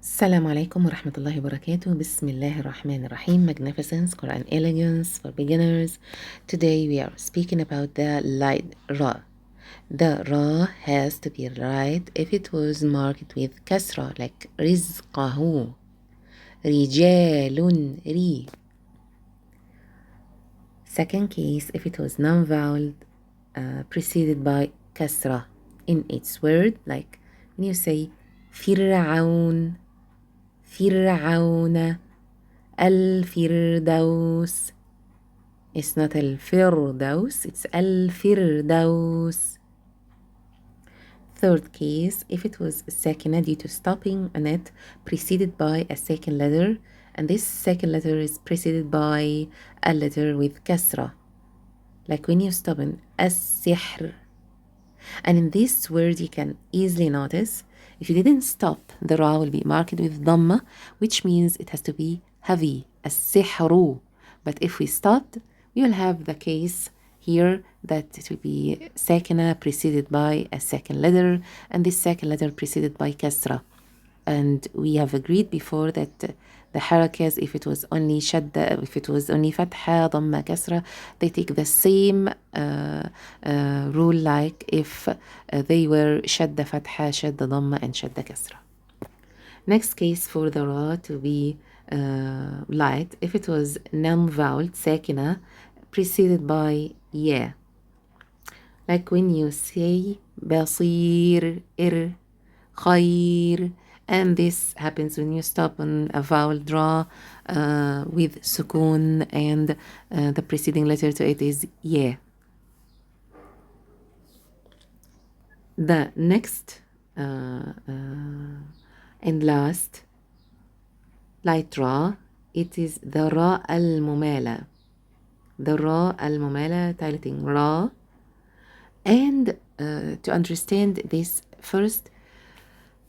السلام عليكم ورحمة الله وبركاته. بسم الله الرحمن الرحيم. Magnificence, Quran elegance for beginners. Today we are speaking about the light ra. The ra has to be right if it was marked with kasra, like رزقه, رجال, ri. Second case, if it was non-vowel preceded by kasra in its word, like when you say فرعون, فرعون, الفردوس. It's not الفردوس, it's الفردوس. Third case, if it was sakina due to stopping on it, preceded by a second letter, and this second letter is preceded by a letter with kasra, like when you stop in السحر. And in this word you can easily notice, if you didn't stop, the ra will be marked with dhamma, which means it has to be heavy, السحر. But if we stopped, we will have the case here that it will be sakina preceded by a second letter, and this second letter preceded by kasra. And we have agreed before that the harakas, if it was only shadda, if it was only fatha, dhamma, kasra, they take the same rule like if they were shadda, fatha, shadda, dhamma, and shadda, kasra. Next case for the ra to be light, if it was non-vowel, sakina, preceded by ya. Like when you say basir, خير, and this happens when you stop on a vowel draw with sukun, and the preceding letter to it is ya. The next and last light ra, it is the ra al-mumala. The ra al-mumala, tiling ra. And to understand this, first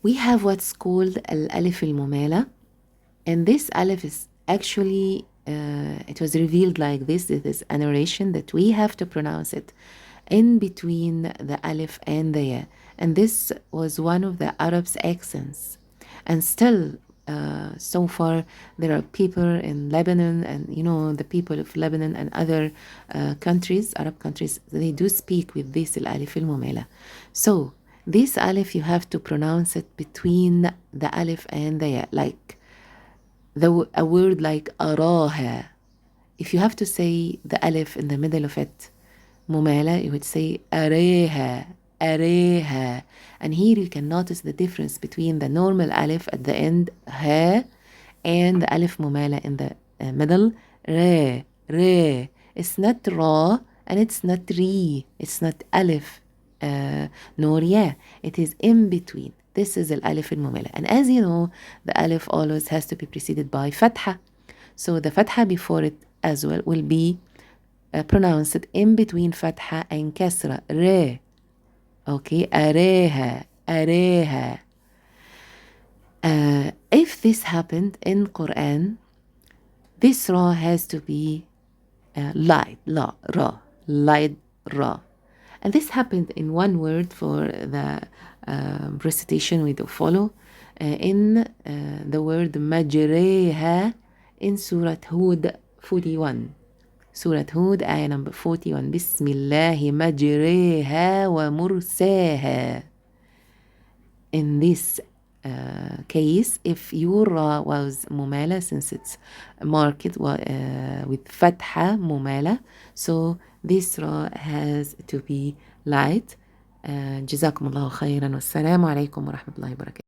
we have what's called al-alif al-mumala, and this alif is actually it was revealed like this. It is a narration that we have to pronounce it in between the alif and the ya, and this was one of the Arabs' accents. And still so far there are people in Lebanon, and the people of Lebanon and other countries, Arab countries, they do speak with this al-alif al-mumala. So this alif, you have to pronounce it between the alif and the ya, like a word like araha. If you have to say the alif in the middle of it, mumala, you would say areha, areha. And here you can notice the difference between the normal alif at the end, ha, and the alif mumala in the middle, re, re. It's not ra, and it's not ri. It's not alif nor ya. It is in between. This is al-alif al-mumala. And as you know, the alif always has to be preceded by fatha. So the fatha before it as well will be pronounced in between fatha and kasra, re. Okay, areha, areha. If this happened in Quran, this ra has to be light, la, ra, light, ra. And this happened in one word for the recitation we do follow, in the word majreha in Surah Hud 41. Surah Hud, ayah number 41. Bismillahi majreha wa mursaha. In this case, if your ra was mumala, since it's marked with fatha mumala, so this ra has to be light. جزاكم الله خيرا والسلام عليكم ورحمة الله وبركاته.